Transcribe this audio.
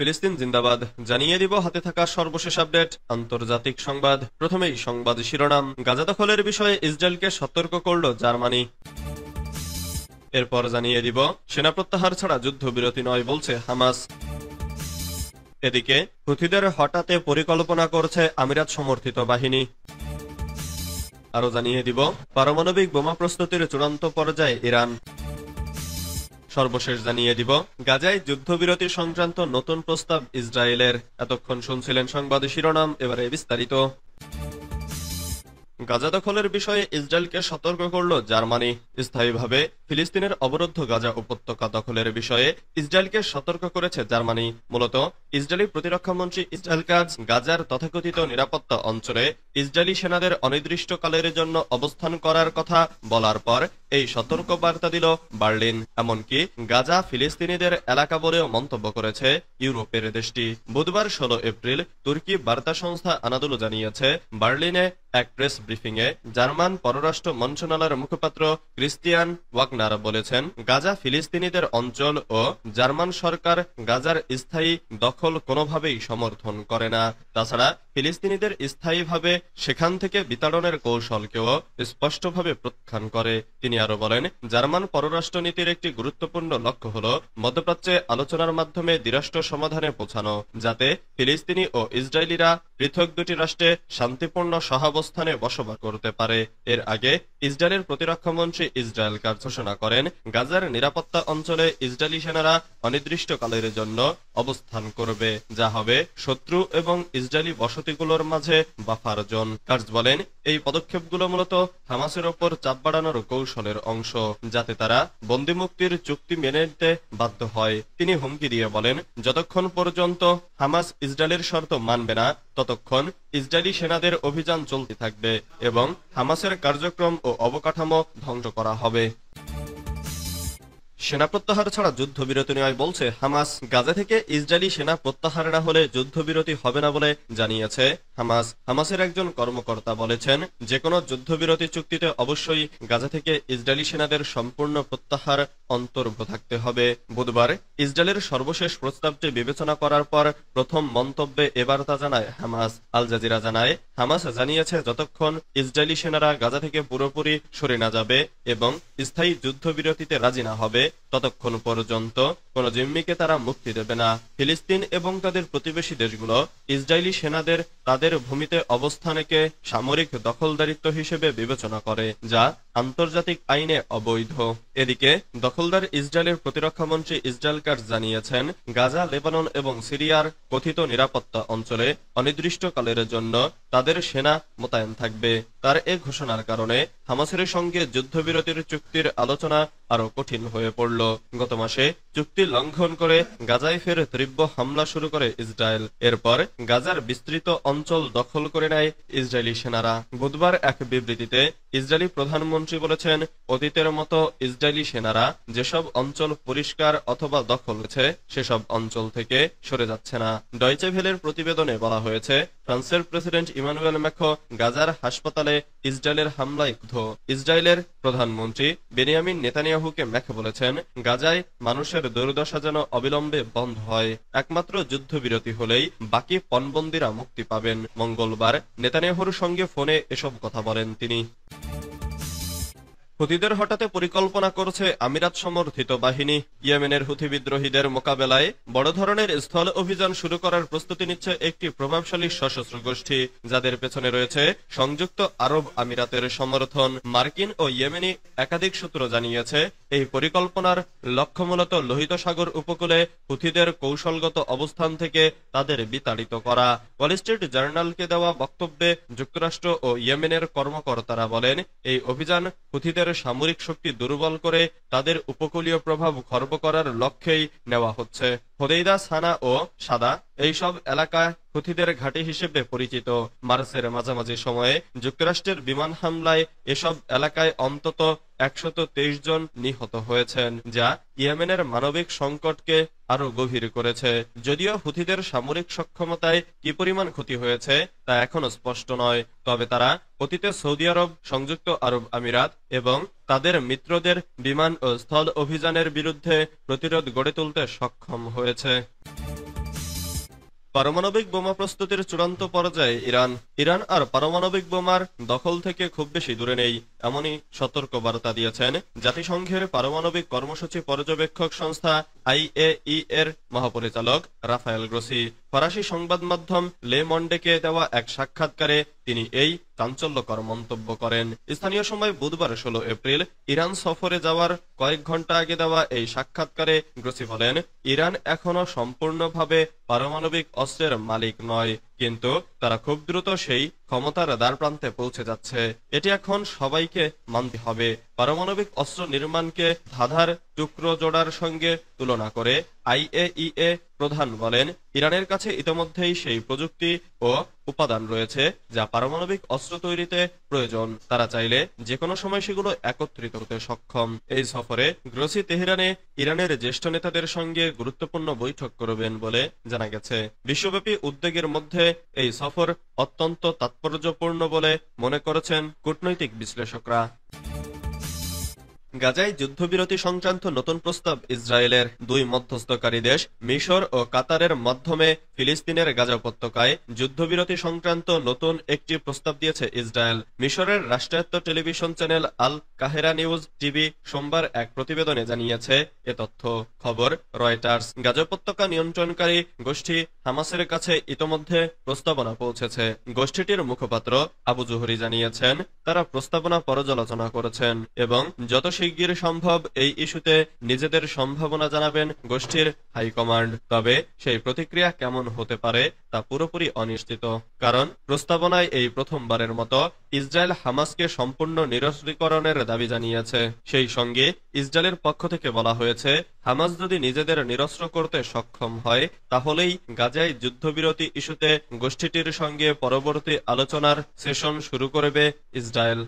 ফিলিস্তিন জিন্দাবাদ জানিয়ে দিব হাতে থাকা সর্বশেষ আপডেট আন্তর্জাতিক সংবাদ। প্রথমেই সংবাদ শিরোনাম। গাজা দখলের বিষয়ে ইসরায়েলকে সতর্ক করল জার্মানি। এরপর জানিয়ে দিব সেনা প্রত্যাহার ছাড়া যুদ্ধবিরতি নয় বলছে হামাস। এদিকে হুথিদের হঠাতে পরিকল্পনা করছে আমিরাত সমর্থিত বাহিনী। আরো জানিয়ে দিব পারমাণবিক বোমা প্রস্তুতির চূড়ান্ত পর্যায়ে ইরান। সর্বশেষ জানিয়ে দিব গাজায় যুদ্ধবিরতি সংক্রান্ত নতুন প্রস্তাব ইসরায়েলের। এতক্ষণ শুনছিলেন সংবাদ শিরোনাম, এবারে বিস্তারিত। গাজা দখলের বিষয়ে ইসরায়েলকে সতর্ক করল জার্মানি। স্থায়ীভাবে ফিলিস্তিনের অবরুদ্ধ গাজা উপত্যকা দখলের বিষয়ে ইসরায়েলকে সতর্ক করেছে জার্মানি। মূলত ইসরায়েলি প্রতিরক্ষামন্ত্রী ইসরায়েল কাজ গাজার তথাকথিত নিরাপত্তা অঞ্চলে ইসরায়েলি সেনাদের অনির্দিষ্টকালের জন্য অবস্থান করার কথা বলার পর এই সতর্ক বার্তা দিল বার্লিন। এমনকি গাজা ফিলিস্তিনিদের এলাকা বলেও মন্তব্য করেছে ইউরোপের দেশটি। বুধবার 16 এপ্রিল তুর্কি বার্তা সংস্থা আনাদুলু জানিয়েছে, বার্লিনে এক প্রেস ব্রিফিংয়ে জার্মান পররাষ্ট্র মন্ত্রণালয়ের মুখপাত্র ক্রিস্টিয়ান ওয়াগনার বলেছেন, গাজা ফিলিস্তিনিদের অঞ্চল ও জার্মান সরকার গাজার স্থায়ী দখল কোনোভাবেই সমর্থন করে না। তাছাড়া ফিলিস্তিনিদের স্থায়ীভাবে সেখান থেকে বিতাড়নের কৌশলকেও স্পষ্টভাবে প্রত্যাখ্যান করে। তিনি আরো বলেন, জার্মান পররাষ্ট্রনীতির একটি গুরুত্বপূর্ণ লক্ষ্য হল মধ্যপ্রাচ্যে আলোচনার মাধ্যমে দ্বিরাষ্ট্র সমাধানে পৌঁছানো, যাতে ফিলিস্তিনি ও ইসরায়েলিরা পৃথক দুটি রাষ্ট্রে শান্তিপূর্ণ সহাবস্থানে বসবাস করতে পারে। এর আগে ইসরায়েলের প্রতিরক্ষামন্ত্রী ইসরায়েল কাজ ঘোষণা করেন, গাজার নিরাপত্তা অঞ্চলে ইসরায়েলি সেনারা অনির্দিষ্টকালের জন্য অবস্থান করবে, যা হবে শত্রু এবং ইসরায়েলি বসতিগুলোর মাঝে বাফার জোন। কার্জ বলেন, এই পদক্ষেপগুলো মূলত হামাসের ওপর চাপ বাড়ানোর কৌশলের অংশ, যাতে তারা বন্দিমুক্তির চুক্তি মেনে নিতে বাধ্য হয়। তিনি হুমকি দিয়ে বলেন, যতক্ষণ পর্যন্ত হামাস ইসরায়েলের শর্ত মানবে না ততক্ষণ ইসরায়েলি সেনাদের অভিযান চলতে থাকবে এবং হামাসের কার্যক্রম ও অবকাঠামো ধ্বংস করা হবে। সেনা প্রত্যাহার ছাড়া যুদ্ধবিরতি নয় বলছে হামাস। গাজা থেকে ইসরায়েলি সেনা প্রত্যাহার না হলে যুদ্ধবিরতি হবে না বলে জানিয়েছে হামাস। হামাসের একজন কর্মকর্তা বলেছেন, যে কোনো যুদ্ধবিরতি চুক্তিতে অবশ্যই গাজা থেকে ইসরায়েলি সেনাদের সম্পূর্ণ প্রত্যাহার অন্তর্ভুক্ত থাকতে হবে। বুধবার ইসরায়েলের সর্বশেষ প্রস্তাবটি বিবেচনা করার পর প্রথম মন্তব্যে এবার তা জানায় হামাস। আল জাজিরা জানায়, হামাস জানিয়েছে যতক্ষণ ইসরায়েলি সেনারা গাজা থেকে পুরোপুরি সরে না যাবে এবং স্থায়ী যুদ্ধবিরতিতে রাজি না হবে ততক্ষণ পর্যন্ত কোন জিম্মিকে তারা মুক্তি দেবে না। ফিলিস্তিন এবং তাদের প্রতিবেশী দেশগুলো ইসরায়েলি সেনাদের তাদের ভূমিতে অবস্থানকে সামরিক দখলদারিত্ব হিসেবে বিবেচনা করে, যা আন্তর্জাতিক আইনে অবৈধ। এদিকে দখলদার ইসরায়েলের প্রতিরক্ষামন্ত্রী ইসরায়েল কাটজ জানিয়েছেন, গাজা, লেবানন এবং সিরিয়ার কথিত নিরাপত্তা অঞ্চলে অনির্দিষ্টকালের জন্য তাদের সেনা মোতায়েন থাকবে। তার এ ঘোষণার কারণে হামাসের সঙ্গে যুদ্ধবিরতির চুক্তির আলোচনা আরো কঠিন হয়ে পড়ল। গত মাসে চুক্তি লঙ্ঘন করে গাজায় ফের তীব্র হামলা শুরু করে ইসরায়েল। এরপর গাজার বিস্তৃত অঞ্চল দখল করে নেয় ইসরায়েলি সেনারা। বুধবার এক বিবৃতিতে ইসরায়েলি প্রধানমন্ত্রী বলেছেন, অতীতের মতো ইসরায়েলি সেনারা যেসব অঞ্চল পরিষ্কার অথবা দখল হয়েছে সেসব অঞ্চল থেকে সরে যাচ্ছে না। ডয়চে ভেলের প্রতিবেদনে বলা হয়েছে, ফ্রান্সের প্রেসিডেন্ট ইমানুয়েল ম্যাক্রো গাজার হাসপাতালে ইসরায়েলের হামলায় ক্ষুব্ধ। ইসরায়েলের প্রধানমন্ত্রী বেনিয়ামিন নেতানিয়াহুকে ম্যাক্রো বলেছেন, গাজায় মানুষের দুর্দশা যেন অবিলম্বে বন্ধ হয়। একমাত্র যুদ্ধবিরতি হলেই বাকি পণবন্দীরা মুক্তি পাবেন। মঙ্গলবার নেতানিয়াহুর সঙ্গে ফোনে এসব কথা বলেন তিনি। হুথিদের হঠাতে পরিকল্পনা করছে আমিরাত সমর্থিত বাহিনী। ইয়েমেনের হুথি বিদ্রোহীদের মোকাবেলায় বড় ধরনের স্থল অভিযান শুরু করার প্রস্তুতি নিচ্ছে একটি প্রভাবশালী সশস্ত্র গোষ্ঠী, যাদের পেছনে রয়েছে সংযুক্ত আরব আমিরাতের সমর্থন। মার্কিন ও ইয়েমেনি একাধিক সূত্র জানিয়েছে, এই পরিকল্পনার লক্ষ্য মূলত লোহিত সাগর উপকূলে হুথিদের কৌশলগত অবস্থান থেকে তাদের বিতাড়িত করা। ওয়াল স্ট্রিট জার্নালকে দেওয়া বক্তব্যে যুক্তরাষ্ট্র ও ইয়েমেনের কর্মকর্তারা বলেন, এই অভিযান হুথিদের সামরিক শক্তি দুর্বল করে তাদের উপকূলীয় প্রভাব খর্ব করার লক্ষ্যেই নেওয়া হচ্ছে। হোদেইদা, সানা ও সাদা এইসব এলাকায় হুথিদের ঘাঁটি হিসেবে পরিচিত। মার্চের মাঝামাঝি সময়ে যুক্তরাষ্ট্রের বিমান হামলায় এসব এলাকায় অন্তত 123 জন নিহত হয়েছেন, যা ইয়েমেনের মানবিক সংকটকে আরো গভীর করেছে। যদিও হুথিদের সামরিক সক্ষমতায় কি পরিমাণ ক্ষতি হয়েছে তা এখনো স্পষ্ট নয়, তবে তারা অতীতে সৌদি আরব, সংযুক্ত আরব আমিরাত এবং তাদের মিত্রদের বিমান ও স্থল অভিযানের বিরুদ্ধে প্রতিরোধ গড়ে তুলতে সক্ষম হয়েছে। পারমাণবিক বোমা প্রস্তুতির চূড়ান্ত পর্যায়ে ইরান আর পারমাণবিক বোমার দখল থেকে খুব বেশি দূরে নেই, এমনই সতর্ক বার্তা দিয়েছেন জাতিসংঘের পারমাণবিক কর্মসূচি পর্যবেক্ষক সংস্থা আইএই এর মহাপরিচালক রাফায়েল গ্রোসি। ফরাসি সংবাদ মাধ্যম লে মন্ডেকে দেওয়া এক সাক্ষাৎকারে তিনি এই চাঞ্চল্যকর মন্তব্য করেন। স্থানীয় সময় বুধবার 16 এপ্রিল ইরান সফরে যাওয়ার কয়েক ঘন্টা আগে দেওয়া এই সাক্ষাৎকারে গ্রোসি বলেন, ইরান এখনো সম্পূর্ণভাবে পারমাণবিক অস্ত্রের মালিক নয়, কিন্তু তারা খুব দ্রুত সেই ক্ষমতার দ্বারপ্রান্তে পৌঁছে যাচ্ছে। এটি এখন সবাইকে মানতে হবে। পারমাণবিক অস্ত্র নির্মাণকে ধাঁধার টুকরো জোড়ার সঙ্গে তুলনা করে আইএইএ প্রধান বলেন, ইরানের কাছে ইতোমধ্যেই সেই প্রযুক্তি ও উপাদান রয়েছে যা পারমাণবিক অস্ত্র তৈরিতে প্রয়োজন। তারা চাইলে যে কোনো সময় সেগুলো একত্রিত করতে সক্ষম। এই সফরে গ্রোসি তেহরানে ইরানের জ্যেষ্ঠ নেতাদের সঙ্গে গুরুত্বপূর্ণ বৈঠক করবেন বলে জানা গেছে। বিশ্বব্যাপী উদ্বেগের মধ্যে এই সফর অত্যন্ত তাৎপর্যপূর্ণ বলে মনে করেছেন কূটনৈতিক বিশ্লেষকরা। গাজায় যুদ্ধবিরতি সংক্রান্ত নতুন প্রস্তাব ইসরায়েলের। দুই মধ্যস্থকারী দেশ মিশর ও কাতারের মাধ্যমে ফিলিস্তিনের গাজা উপত্যকায় যুদ্ধবিরতি সংক্রান্ত নতুন একটি প্রস্তাব দিয়েছে ইসরায়েল। মিশরের রাষ্ট্রায়ত্ত টেলিভিশন চ্যানেল আল কাহেরা নিউজ টিভি সোমবার এক প্রতিবেদনে জানিয়েছে এ তথ্য। খবর রয়টার্স। গাজা উপত্যকা নিয়ন্ত্রণকারী গোষ্ঠী হামাসের কাছে ইতোমধ্যে প্রস্তাবনা পৌঁছেছে। গোষ্ঠীটির মুখপাত্র আবু জুহরি জানিয়েছেন, তারা প্রস্তাবনা পর্যালোচনা করেছেন এবং যত শিগগির সম্ভব এই ইস্যুতে নিজেদের সম্ভাবনা জানাবেন গোষ্ঠীর হাইকমান্ড। তবে সেই প্রতিক্রিয়া কেমন হতে পারে তা পুরোপুরি অনিশ্চিত, কারণ প্রস্তাবনায় এই প্রথমবারের মতো ইসরায়েল হামাসকে সম্পূর্ণ নিরস্ত্রীকরণের দাবি জানিয়েছে। সেই সঙ্গে ইসরায়েলের পক্ষ থেকে বলা হয়েছে, হামাস যদি নিজেদের নিরস্ত্র করতে সক্ষম হয় তাহলেই গাজায় যুদ্ধবিরতি ইস্যুতে গোষ্ঠীটির সঙ্গে পরবর্তী আলোচনার সেশন শুরু করবে ইসরায়েল।